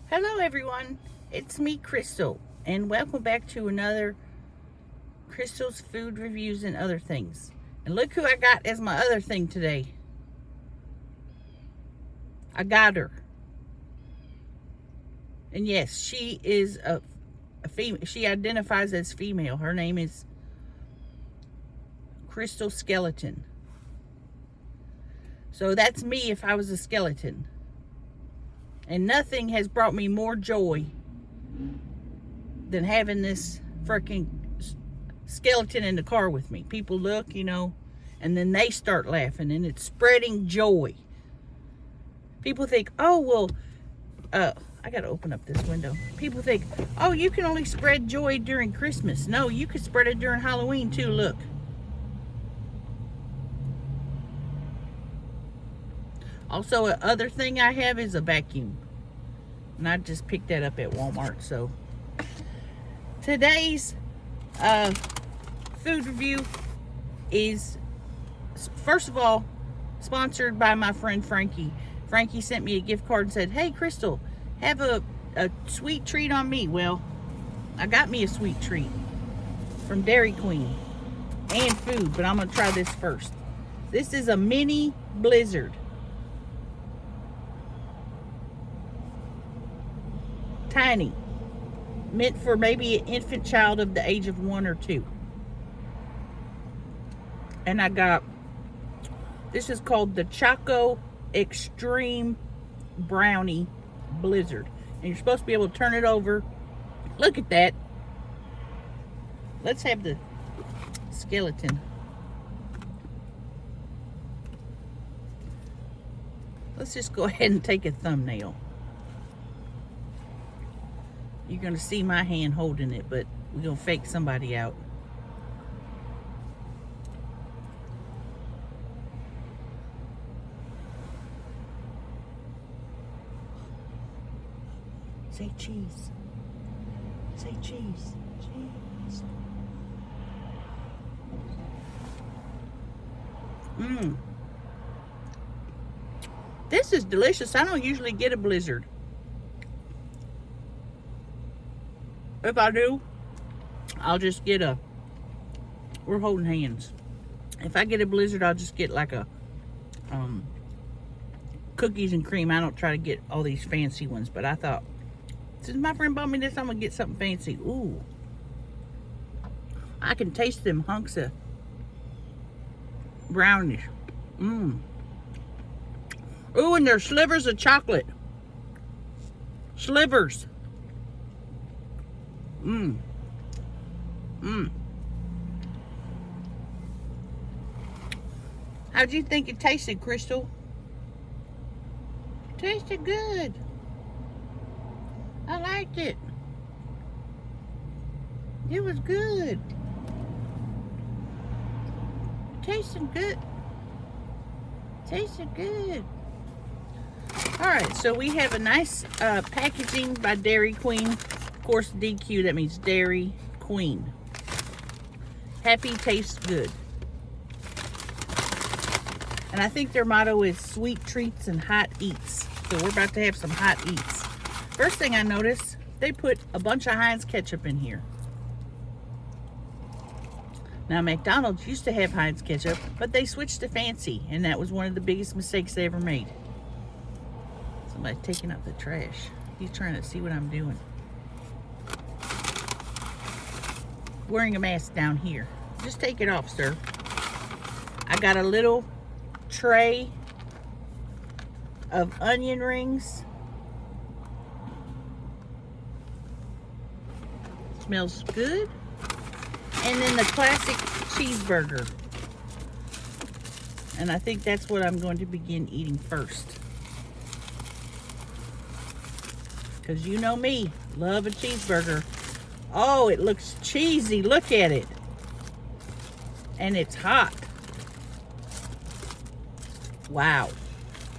Hello everyone, it's me Crystal, and welcome back to another Crystal's Food Reviews and Other Things. And look who I got as my other thing today. I got her. And yes, she is a female. She identifies as female. Her name is Crystal Skeleton. So that's me if I was a skeleton. And nothing has brought me more joy than having this freaking skeleton in the car with me. People look, and then they start laughing, and it's spreading joy. People think, oh, well, I got to open up this window. People think, oh, you can only spread joy during Christmas. No, you could spread it during Halloween too. Look. Also, other thing I have is a vacuum. And I just picked that up at Walmart. So, today's food review is, first of all, sponsored by my friend Frankie. Frankie sent me a gift card and said, hey, Crystal, have a sweet treat on me. Well, I got me a sweet treat from Dairy Queen and food, but I'm going to try this first. This is a mini Blizzard. Tiny, meant for maybe an infant child of the age of 1 or 2. And I got, this is called the Choco Extreme Brownie Blizzard. And you're supposed to be able to turn it over. Look at that. Let's have the skeleton. Let's just go ahead and take a thumbnail. You're going to see my hand holding it, but we're going to fake somebody out. Say cheese. Say cheese. Cheese. This is delicious. I don't usually get a Blizzard. If I do, I'll just get we're holding hands. If I get a Blizzard, I'll just get like a cookies and cream. I don't try to get all these fancy ones, but I thought, since my friend bought me this, I'm gonna get something fancy. Ooh, I can taste them hunks of brownish. Ooh, and there's slivers of chocolate. Slivers. How'd you think it tasted, Crystal? Tasted good. I liked it. It was good. Tasted good. Tasted good. Alright, so we have a nice packaging by Dairy Queen. Of course, DQ, that means Dairy Queen. Happy tastes good. And I think their motto is sweet treats and hot eats. So we're about to have some hot eats. First thing I noticed, they put a bunch of Heinz ketchup in here. Now, McDonald's used to have Heinz ketchup, but they switched to fancy, and that was one of the biggest mistakes they ever made. Somebody's taking out the trash. He's trying to see what I'm doing. Wearing a mask down here. Just take it off, sir. I got a little tray of onion rings. Smells good. And then the classic cheeseburger. And I think that's what I'm going to begin eating first. Because you know me, love a cheeseburger. Oh, it looks cheesy. Look at it. And it's hot. Wow.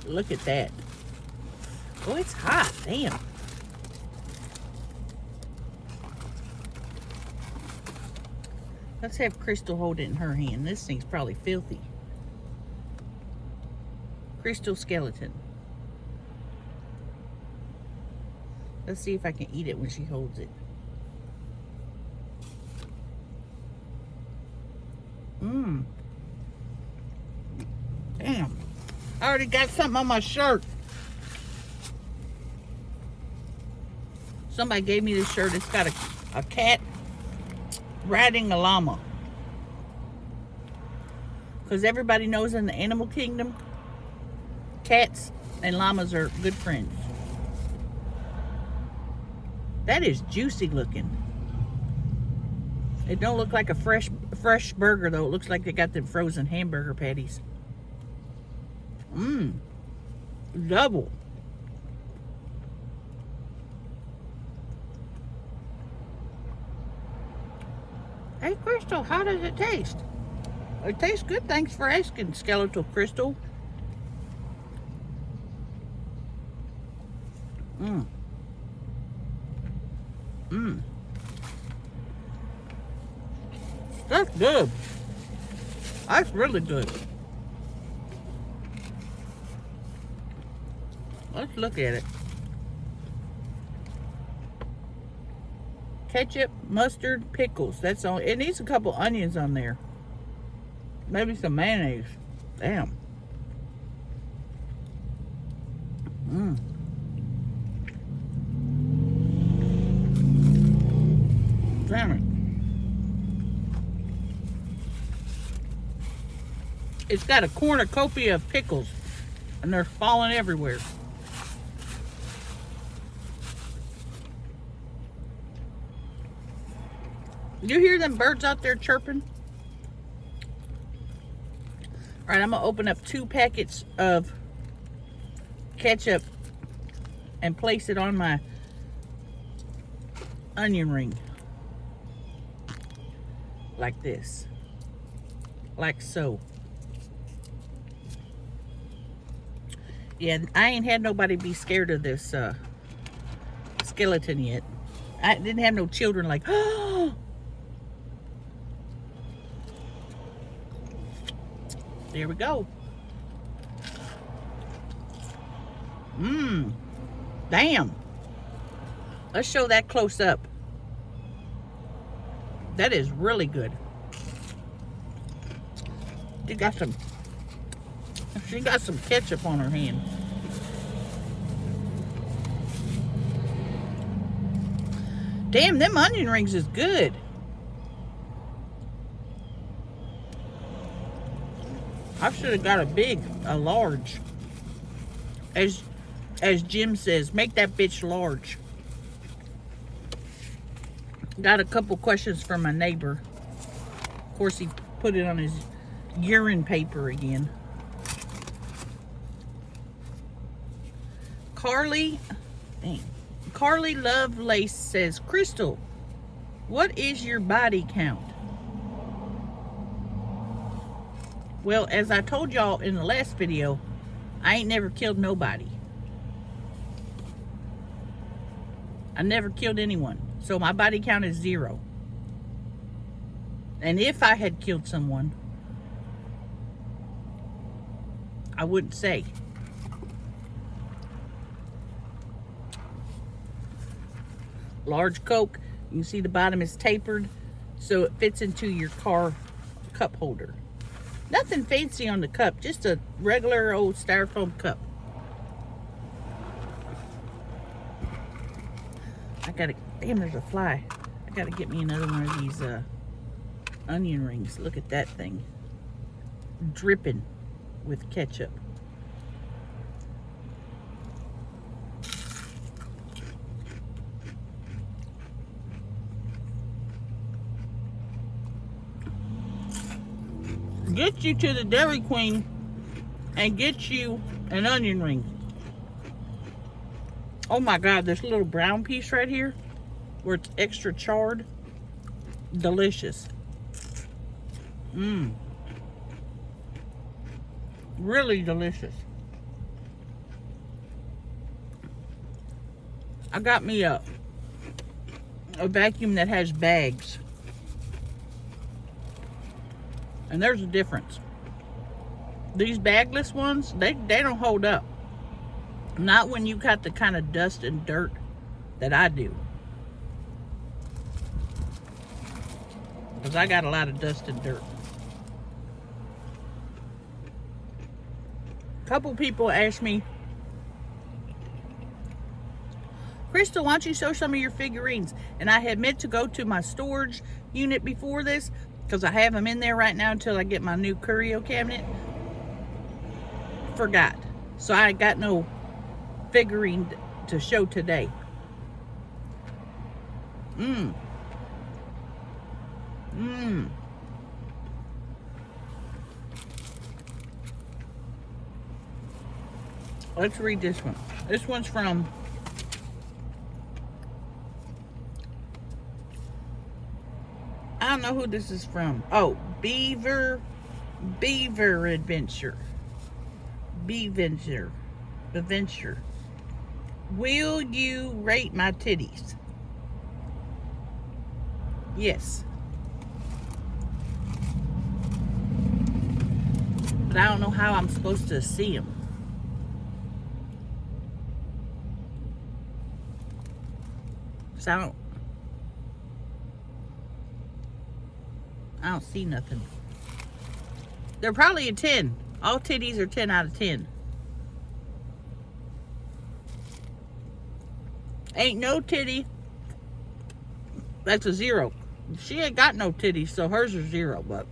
Look at that. Oh, it's hot. Damn. Let's have Crystal hold it in her hand. This thing's probably filthy. Crystal skeleton. Let's see if I can eat it when she holds it. Mmm. Damn. I already got something on my shirt. Somebody gave me this shirt. It's got a cat riding a llama. Because everybody knows in the animal kingdom, cats and llamas are good friends. That is juicy looking. It don't look like a fresh burger though. It looks like they got them frozen hamburger patties. Mmm. Double. Hey Crystal, how does it taste? It tastes good, thanks for asking, Skeletal Crystal. Mmm. Mmm. That's good. That's really good. Let's look at it. Ketchup, mustard, pickles. That's all. It needs a couple onions on there. Maybe some mayonnaise. Damn. Mmm. Damn it. It's got a cornucopia of pickles, and they're falling everywhere. You hear them birds out there chirping? All right, I'm gonna open up 2 packets of ketchup and place it on my onion ring. Like this. Like so. Yeah, I ain't had nobody be scared of this skeleton yet. I didn't have no children like, oh! There we go. Mmm. Damn. Let's show that close up. That is really good. She got some ketchup on her hand. Damn, them onion rings is good. I should have got a large. As Jim says, make that bitch large. Got a couple questions from my neighbor. Of course, he put it on his urine paper again. Carly Lovelace says, Crystal, what is your body count? Well, as I told y'all in the last video, I ain't never killed nobody. I never killed anyone. So my body count is 0. And if I had killed someone, I wouldn't say. Large Coke. You can see the bottom is tapered, so it fits into your car cup holder. Nothing fancy on the cup, just a regular old styrofoam cup. Damn, there's a fly. I gotta get me another one of these onion rings. Look at that thing. Dripping with ketchup. Get you to the Dairy Queen and get you an onion ring. Oh my God, this little brown piece right here where it's extra charred. Delicious. Mmm. Really delicious. I got me a vacuum that has bags. And there's a difference. These bagless ones, they don't hold up. Not when you got the kind of dust and dirt that I do. Because I got a lot of dust and dirt. A couple people asked me, Crystal, why don't you show some of your figurines? And I had meant to go to my storage unit before this, because I have them in there right now until I get my new curio cabinet. Forgot. So I got no figurine to show today. Let's read this one. This one's from I don't know who this is from. Oh, Beaver Adventure. Beventure. Will you rate my titties? Yes. But I don't know how I'm supposed to see them. So I don't see nothing. They're probably a 10. All titties are 10 out of 10. Ain't no titty that's a 0. She ain't got no titties, so hers are 0, but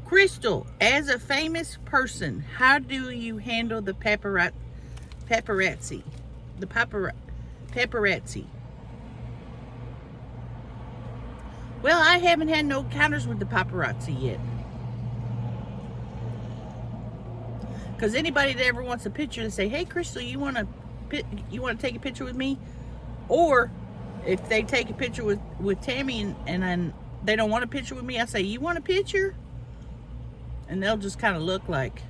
Crystal, as a famous person, how do you handle the paparazzi? The paparazzi. Well, I haven't had no encounters with the paparazzi yet. Because anybody that ever wants a picture to say, hey, Crystal, you want to take a picture with me? Or if they take a picture with Tammy and then they don't want a picture with me, I say, you want a picture? And they'll just kind of look like,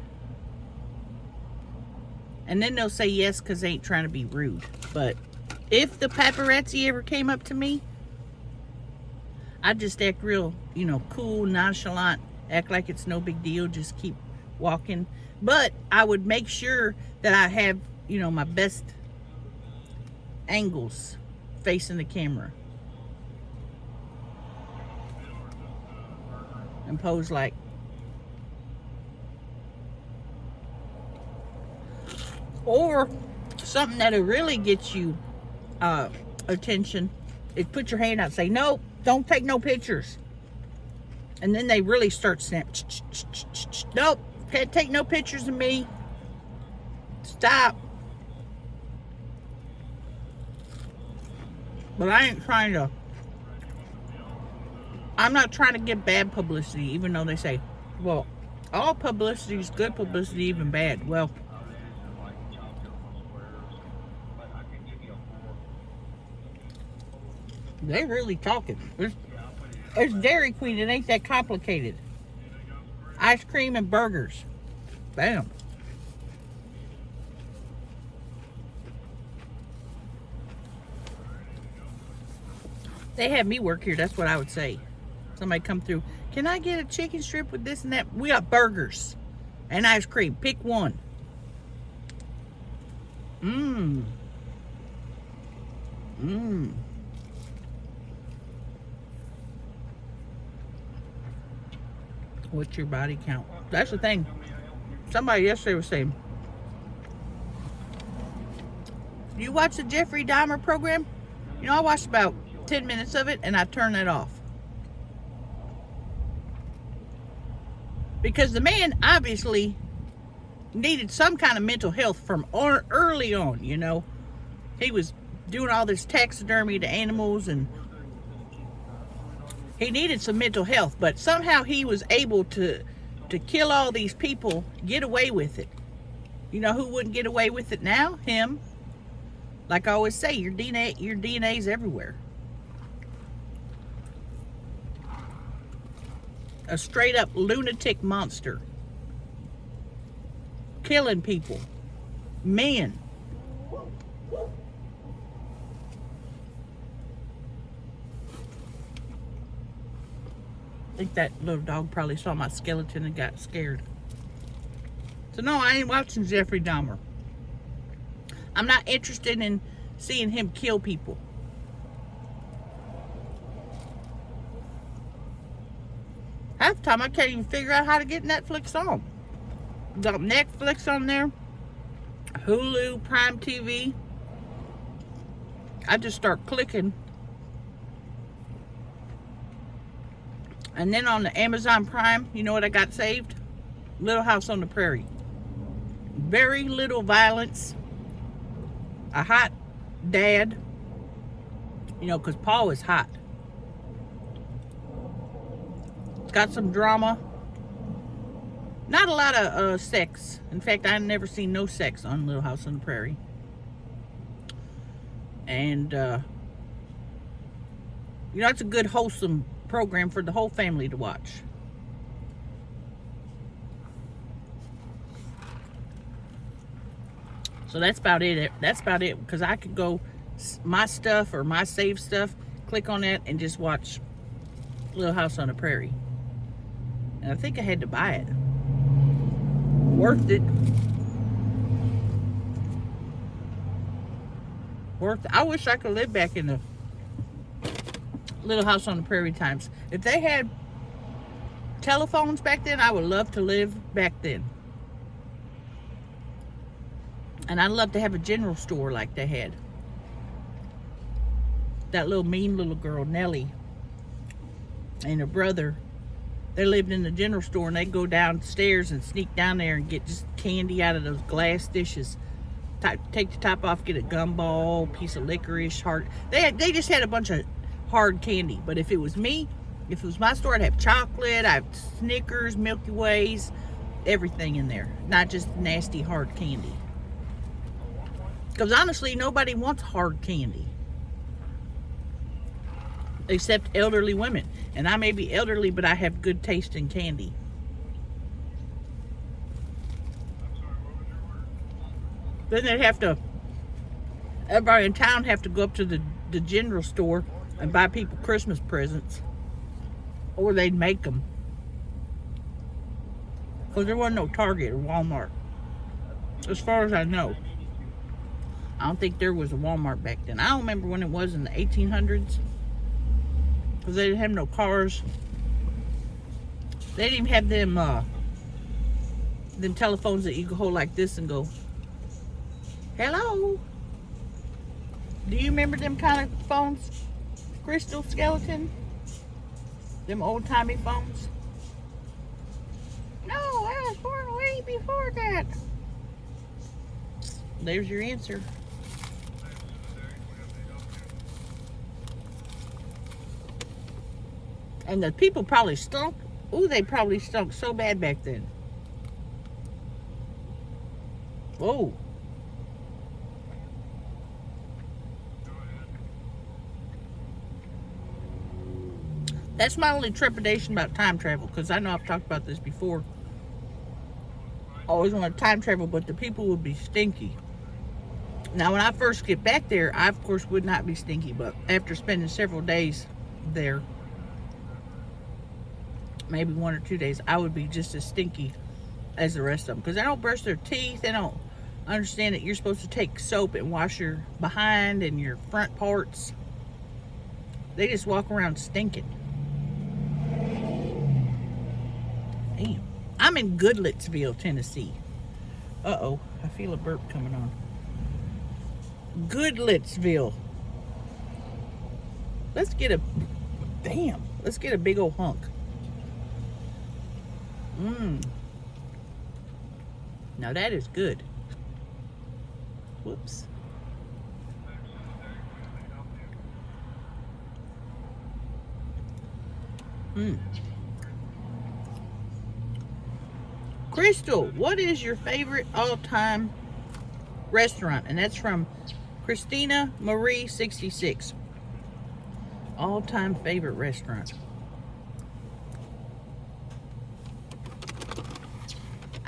and then they'll say yes because they ain't trying to be rude. But if the paparazzi ever came up to me, I'd just act real, cool, nonchalant, act like it's no big deal, just keep walking. But I would make sure that I have, my best angles facing the camera. And pose like, or something that'll really get you attention is put your hand out and say, no, don't take no pictures. And then they really start snapping. Nope, can't take no pictures of me. Stop. But I'm not trying to get bad publicity, even though they say, well, all publicity is good publicity, even bad. Well, they really talking. There's Dairy Queen. It ain't that complicated. Ice cream and burgers. Bam. They have me work here. That's what I would say. Somebody come through. Can I get a chicken strip with this and that? We got burgers and ice cream. Pick one. What's your body count? That's the thing. Somebody yesterday was saying, you watch the Jeffrey Dahmer program? I watched about 10 minutes of it and I turned that off. Because the man obviously needed some kind of mental health from early on, He was doing all this taxidermy to animals and he needed some mental health, but somehow he was able to kill all these people, get away with it. You know who wouldn't get away with it now? Him. Like I always say, your DNA's everywhere. A straight up lunatic monster. Killing people. Men. I think that little dog probably saw my skeleton and got scared. So no, I ain't watching Jeffrey Dahmer. I'm not interested in seeing him kill people. Half the time I can't even figure out how to get Netflix on. Got Netflix on there, Hulu, Prime TV. I just start clicking. And then on the Amazon Prime, you know what I got saved? Little House on the Prairie. Very little violence. A hot dad. You know, because Paul is hot. It's got some drama. Not a lot of sex. In fact, I've never seen no sex on Little House on the Prairie. And, you know, it's a good, wholesome program for the whole family to watch. So that's about it. That's about it, because I could go my stuff or my saved stuff, click on that and just watch Little House on the Prairie. And I think I had to buy it. Worth it. Worth it. I wish I could live back in the Little House on the Prairie times. If they had telephones back then, I would love to live back then. And I'd love to have a general store like they had. That little mean little girl, Nellie, and her brother, they lived in the general store, and they'd go downstairs and sneak down there and get just candy out of those glass dishes. Take the top off, get a gumball, piece of licorice, hard. They just had a bunch of hard candy. But if it was me, if it was my store, I'd have chocolate, I'd have Snickers, Milky Ways, everything in there. Not just nasty hard candy. Because honestly, nobody wants hard candy. Except elderly women. And I may be elderly, but I have good taste in candy. Then they'd have to, everybody in town have to go up to the general store and buy people Christmas presents. Or they'd make them. Because there wasn't no Target or Walmart. As far as I know. I don't think there was a Walmart back then. I don't remember when it was in the 1800s. Because they didn't have no cars. They didn't even have them telephones that you could hold like this and go, hello? Do you remember them kind of phones? Crystal Skeleton? Them old-timey phones? No, I was born way before that. There's your answer. And the people probably stunk. Ooh, they probably stunk so bad back then. Whoa. That's my only trepidation about time travel, because I know I've talked about this before. I always want to time travel, but the people would be stinky. Now, when I first get back there, I, of course, would not be stinky, but after spending several days there, maybe 1 or 2 days, I would be just as stinky as the rest of them. Because they don't brush their teeth. They don't understand that you're supposed to take soap and wash your behind and your front parts. They just walk around stinking. Damn. I'm in Goodlettsville, Tennessee. Uh-oh. I feel a burp coming on. Goodlettsville. Let's get a... Damn. Let's get a big old hunk. Now that is good. Whoops. Crystal, what is your favorite all-time restaurant? And that's from Christina Marie 66. All-time favorite restaurant.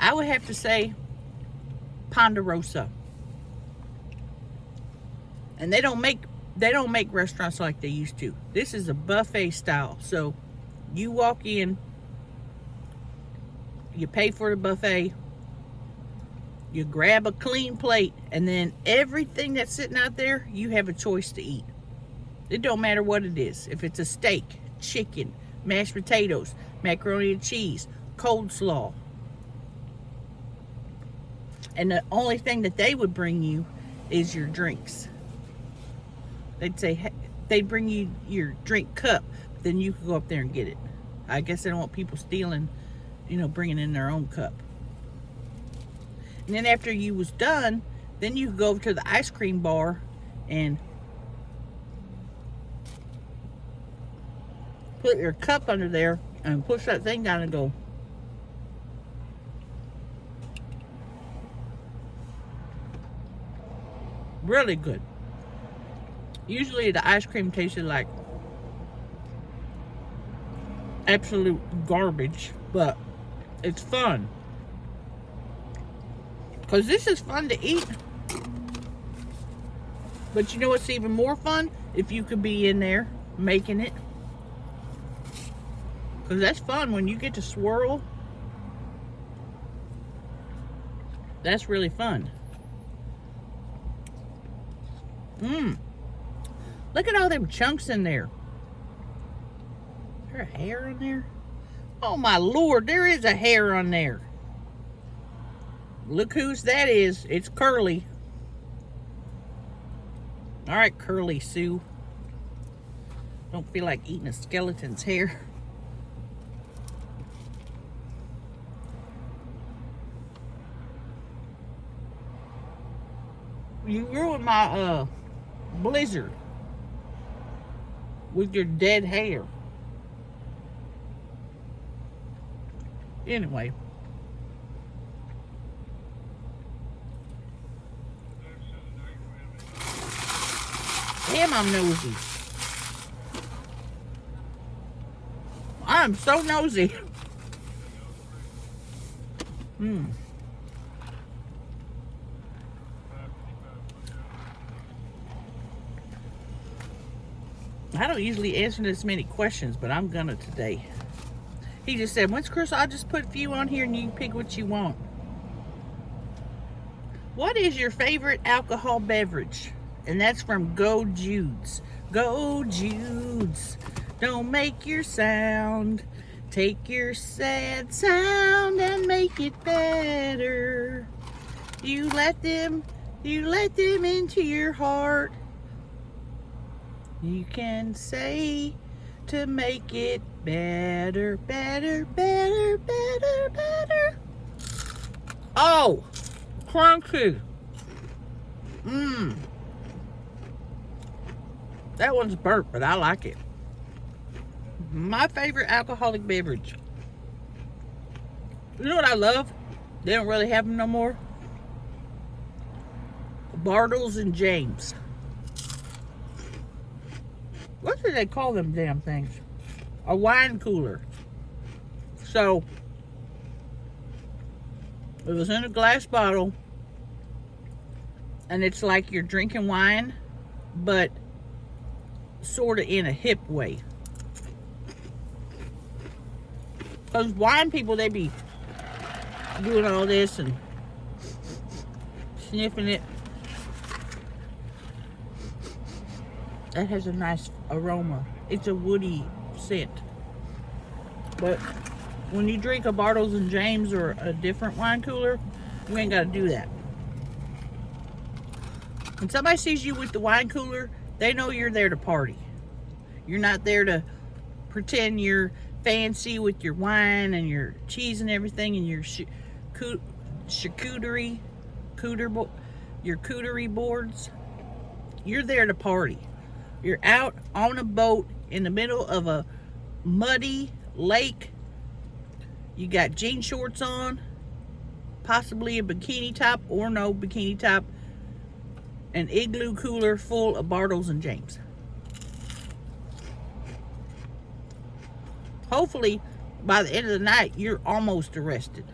I would have to say Ponderosa. And they don't make restaurants like they used to. This is a buffet style. So You walk in, you pay for the buffet, you grab a clean plate, and then everything that's sitting out there, you have a choice to eat. It don't matter what it is. If it's a steak, chicken, mashed potatoes, macaroni and cheese, coleslaw. And the only thing that they would bring you is your drinks. They'd bring you your drink cup, then you could go up there and get it. I guess they don't want people stealing, bringing in their own cup. And then after you was done, then you could go over to the ice cream bar and put your cup under there and push that thing down and go. Really good. Usually the ice cream tasted like absolute garbage, but it's fun. Because this is fun to eat. But you know what's even more fun? If you could be in there making it. Because that's fun when you get to swirl. That's really fun. Look at all them chunks in there. Is there a hair in there? Oh my Lord, there is a hair on there. Look whose that is. It's Curly. Alright, Curly Sue. Don't feel like eating a skeleton's hair. You ruined my blizzard with your dead hair. Anyway. Damn, I'm nosy. I'm so nosy. I don't usually answer this many questions, but I'm gonna today. He just said, "Once Chris, I'll just put a few on here and you can pick what you want." What is your favorite alcohol beverage? And that's from Go Judes. Go Judes, don't make your sound. Take your sad sound and make it better. You let them into your heart. You can say to make it better, better, better, better, better. Oh, crunchy. That one's burnt, but I like it. My favorite alcoholic beverage. You know what I love? They don't really have them no more. Bartles and James. What do they call them damn things? A wine cooler. So, it was in a glass bottle, and it's like you're drinking wine, but sort of in a hip way. Because wine people, they be doing all this and sniffing it. That has a nice aroma. It's a woody scent. But when you drink a Bartles and James or a different wine cooler, you ain't got to do that. When somebody sees you with the wine cooler, they know you're there to party. You're not there to pretend you're fancy with your wine and your cheese and everything and your charcuterie boards. You're there to party. You're out on a boat in the middle of a muddy lake. You got jean shorts on, possibly a bikini top or no bikini top, an igloo cooler full of Bartles and James. Hopefully, by the end of the night, you're almost arrested,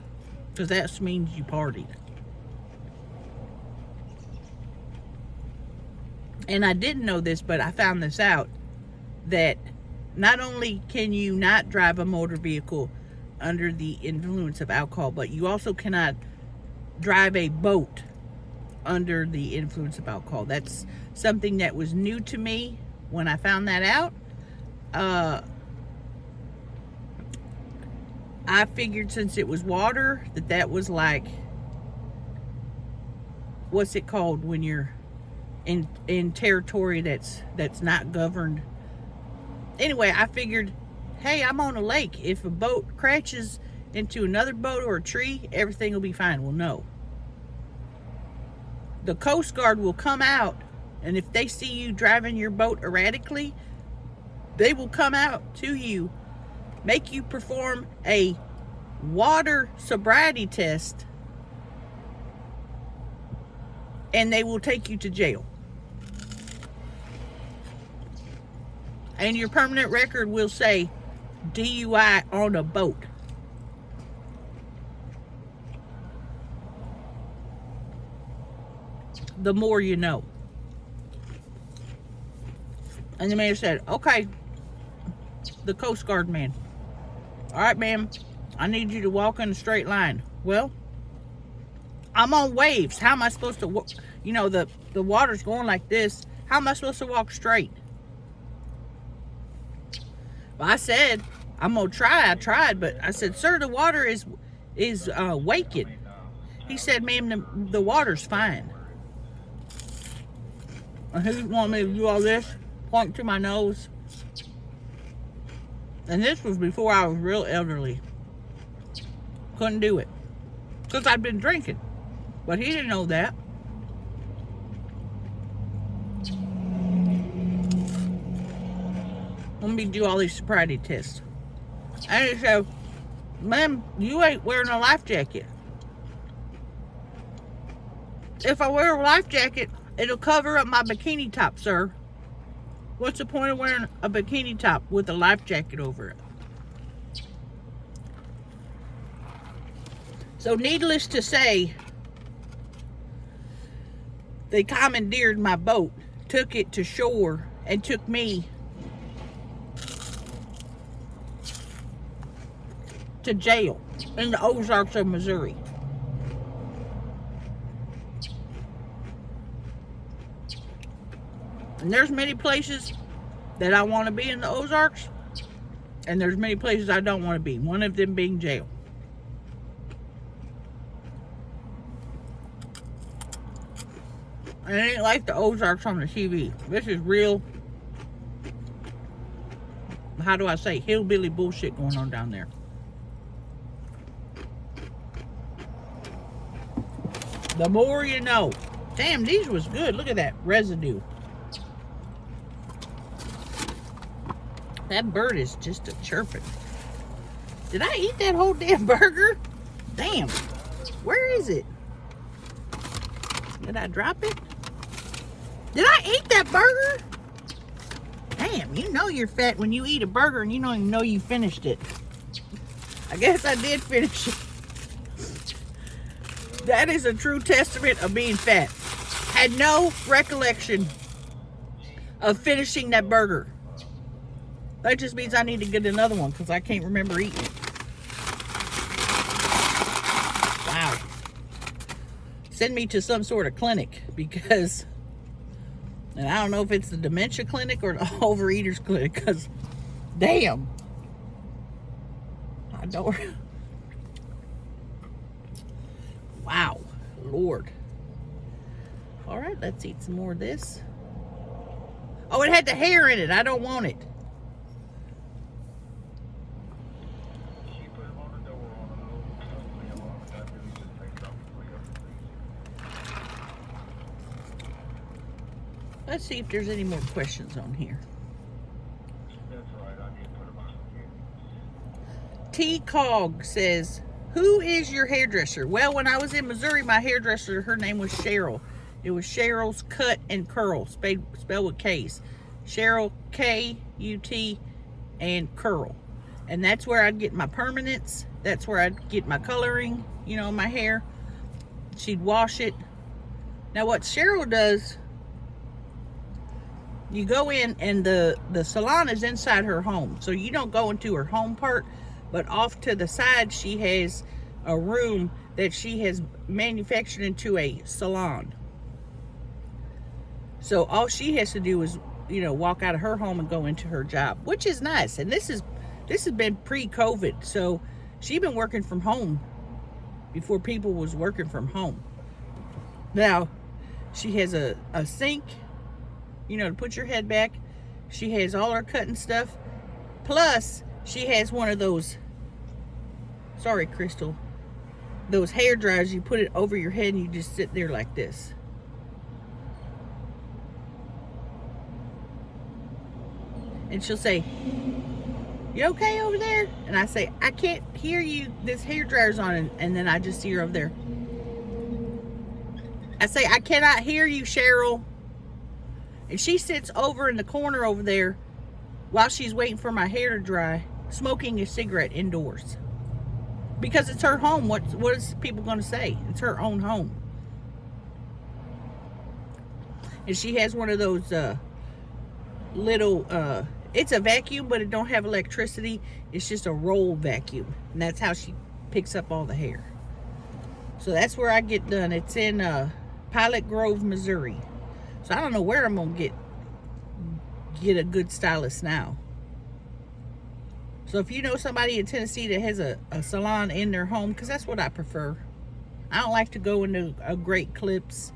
because that means you partied. And I didn't know this, but I found this out, that not only can you not drive a motor vehicle under the influence of alcohol, but you also cannot drive a boat under the influence of alcohol. That's something that was new to me when I found that out. I figured since it was water that was like, what's it called when you're in territory that's not governed. Anyway, I figured, hey, I'm on a lake. If a boat crashes into another boat or a tree, everything will be fine. Well, no. The Coast Guard will come out, and if they see you driving your boat erratically, they will come out to you, make you perform a water sobriety test, and they will take you to jail. And your permanent record will say DUI on a boat. The more you know. And the man said, okay, the Coast Guard man. All right, ma'am, I need you to walk in a straight line. Well, I'm on waves. How am I supposed to walk? You know, the water's going like this. How am I supposed to walk straight? Well, I said, I'm going to try. I tried, but I said, sir, the water is waking. He said, ma'am, the water's fine. And who want me to do all this? Point to my nose. And this was before I was real elderly. Couldn't do it. Because I'd been drinking. But he didn't know that. Let me do all these sobriety tests. And he said, ma'am, you ain't wearing a life jacket. If I wear a life jacket, it'll cover up my bikini top, sir. What's the point of wearing a bikini top with a life jacket over it? So needless to say, they commandeered my boat, took it to shore, and took me to jail in the Ozarks of Missouri. And there's many places that I want to be in the Ozarks, and there's many places I don't want to be. One of them being jail. And it ain't like the Ozarks on the TV. This is real, how do I say, hillbilly bullshit going on down there. The more you know. Damn, these was good. Look at that residue. That bird is just a chirping. Did I eat that whole damn burger? Damn. Where is it? Did I drop it? Did I eat that burger? Damn, you know you're fat when you eat a burger and you don't even know you finished it. I guess I did finish it. That is a true testament of being fat. Had no recollection of finishing that burger. That just means I need to get another one because I can't remember eating it. Wow. Send me to some sort of clinic because, and I don't know if it's the dementia clinic or the overeaters clinic because, damn. I don't. Wow, Lord. All right, let's eat some more of this. Oh, it had the hair in it. I don't want it. Let's see if there's any more questions on here. T-Cog says, who is your hairdresser? Well, when I was in Missouri, my hairdresser, her name was Cheryl. It was Cheryl's Cut and Curl, spelled with K's. Cheryl, K-U-T, and Curl. And that's where I'd get my permanents. That's where I'd get my coloring, you know, my hair. She'd wash it. Now, what Cheryl does, You go in, and the salon is inside her home. So you don't go into her home part, but off to the side, she has a room that she has manufactured into a salon. So all she has to do is, walk out of her home and go into her job, which is nice. And this has been pre-COVID, so she's been working from home before people was working from home. Now, she has a sink, to put your head back. She has all her cutting stuff. Plus, she has one of those, sorry, Crystal, those hair dryers. You put it over your head and you just sit there like this. And she'll say, "You okay over there?" And I say, "I can't hear you. This hair dryer's on." And then I just see her over there. I say, "I cannot hear you, Cheryl." And she sits over in the corner over there while she's waiting for my hair to dry, smoking a cigarette indoors. Because it's her home. What is people going to say? It's her own home. And she has one of those little, it's a vacuum, but it don't have electricity. It's just a roll vacuum. And that's how she picks up all the hair. So that's where I get done. It's in Pilot Grove, Missouri. So I don't know where I'm going to get a good stylist now. So if you know somebody in Tennessee that has a salon in their home, because that's what I prefer. I don't like to go into a Great Clips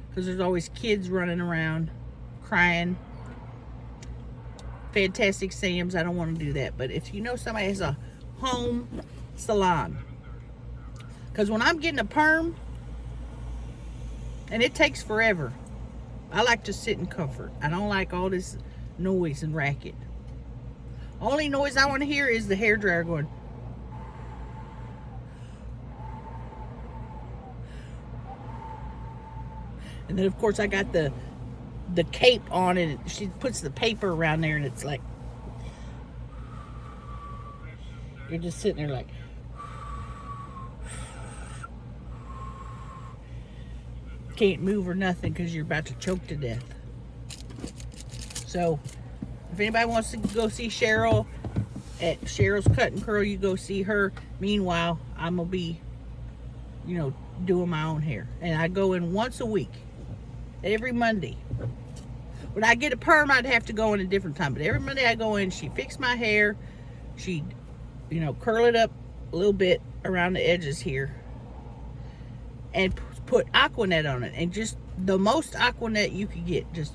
because there's always kids running around crying. Fantastic Sam's, I don't want to do that. But if you know somebody has a home salon, because when I'm getting a perm, and it takes forever, I like to sit in comfort. I don't like all this noise and racket. Only noise I want to hear is the hairdryer going. And then of course I got the cape on, and she puts the paper around there, and it's like you're just sitting there like, can't move or nothing because you're about to choke to death. So if anybody wants to go see Cheryl at Cheryl's Cut and Curl, you go see her. Meanwhile, I'm gonna be doing my own hair, and I go in once a week, every Monday. When I get a perm, I'd have to go in a different time, but every Monday I go in. She fixed my hair. She curl it up a little bit around the edges here, and put Aquanet on it, and just the most Aquanet you could get. Just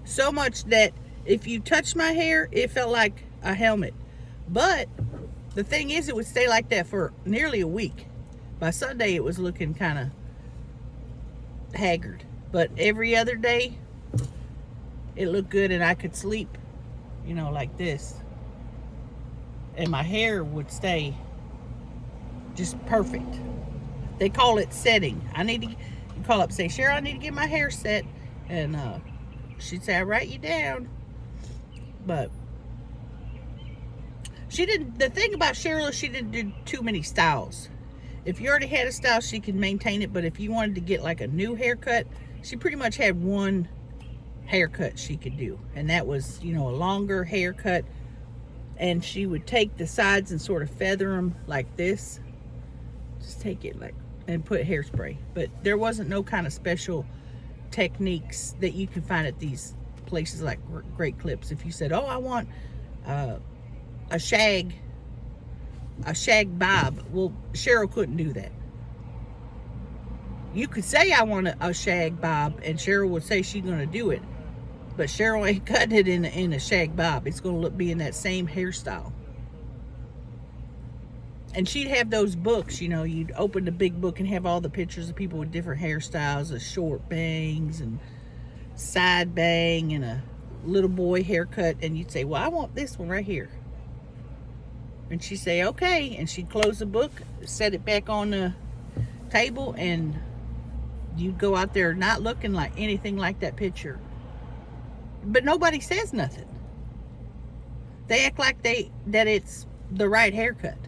so much that if you touched my hair, it felt like a helmet. But the thing is, it would stay like that for nearly a week. By Sunday, it was looking kind of haggard, but every other day it looked good, and I could sleep like this, and my hair would stay just perfect. They call it setting. I need to call up and say, "Cheryl, I need to get my hair set," and she'd say, "I'll write you down." But she didn't. The thing about Cheryl is she didn't do too many styles. If you already had a style, she could maintain it. But if you wanted to get like a new haircut, she pretty much had one haircut she could do. And that was, a longer haircut. And she would take the sides and sort of feather them like this. Just take it and put hairspray. But there wasn't no kind of special techniques that you can find at these places like Great Clips. If you said, "Oh, I want a shag bob," well, Cheryl couldn't do that. You could say, "I want a shag bob," and Cheryl would say she's going to do it, but Cheryl ain't cutting it in a shag bob. It's going to be in that same hairstyle. And she'd have those books, you'd open the big book and have all the pictures of people with different hairstyles, of short bangs and side bang and a little boy haircut, and you'd say, "Well, I want this one right here." And she'd say, "Okay," and she'd close the book, set it back on the table, and you'd go out there not looking like anything like that picture. But nobody says nothing. They act like that it's the right haircut.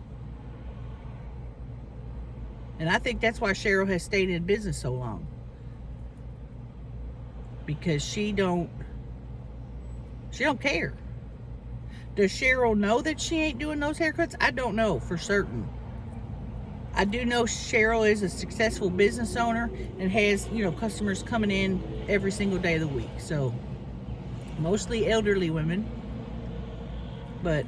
And I think that's why Cheryl has stayed in business so long. because she don't care. Does Cheryl know that she ain't doing those haircuts? I don't know for certain. I do know Cheryl is a successful business owner and has, customers coming in every single day of the week. So, mostly elderly women. But,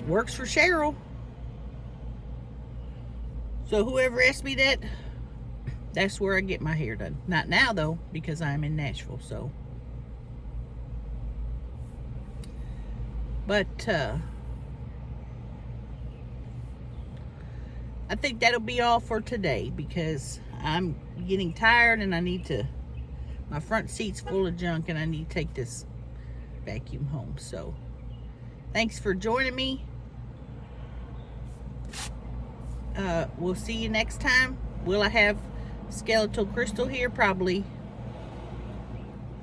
works for Cheryl. So, whoever asked me that, that's where I get my hair done. Not now, though, because I'm in Nashville, so. But, I think that'll be all for today because I'm getting tired and my front seat's full of junk and I need to take this vacuum home. So, thanks for joining me. We'll see you next time. Will I have Skeletal Crystal here? Probably.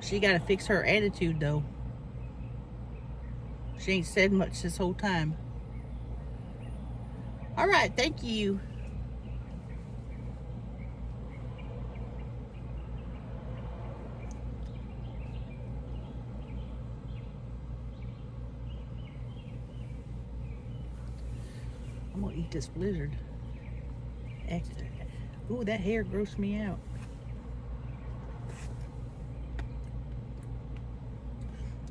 She got to fix her attitude, though. She ain't said much this whole time. All right, thank you. I'm gonna eat this blizzard. Ooh, that hair grossed me out.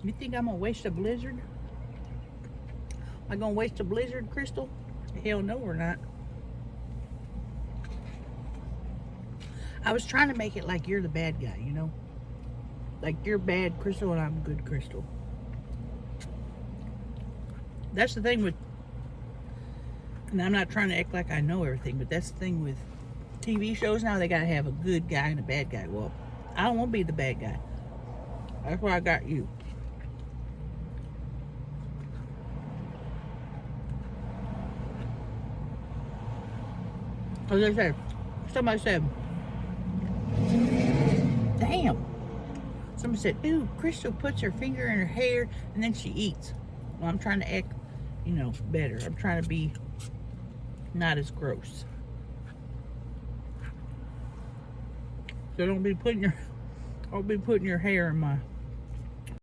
You think I'm gonna waste a blizzard? Am I gonna waste a blizzard, Crystal? Hell no, we're not. I was trying to make it like you're the bad guy, Like you're bad, Crystal, and I'm good, Crystal. That's the thing with, and I'm not trying to act like I know everything, but that's the thing with TV shows now. They gotta have a good guy and a bad guy. Well, I don't want to be the bad guy. That's why I got you. As I said, somebody said, damn. Somebody said, ooh, Crystal puts her finger in her hair and then she eats. Well, I'm trying to act, better. I'm trying to be not as gross. So don't be putting your hair in my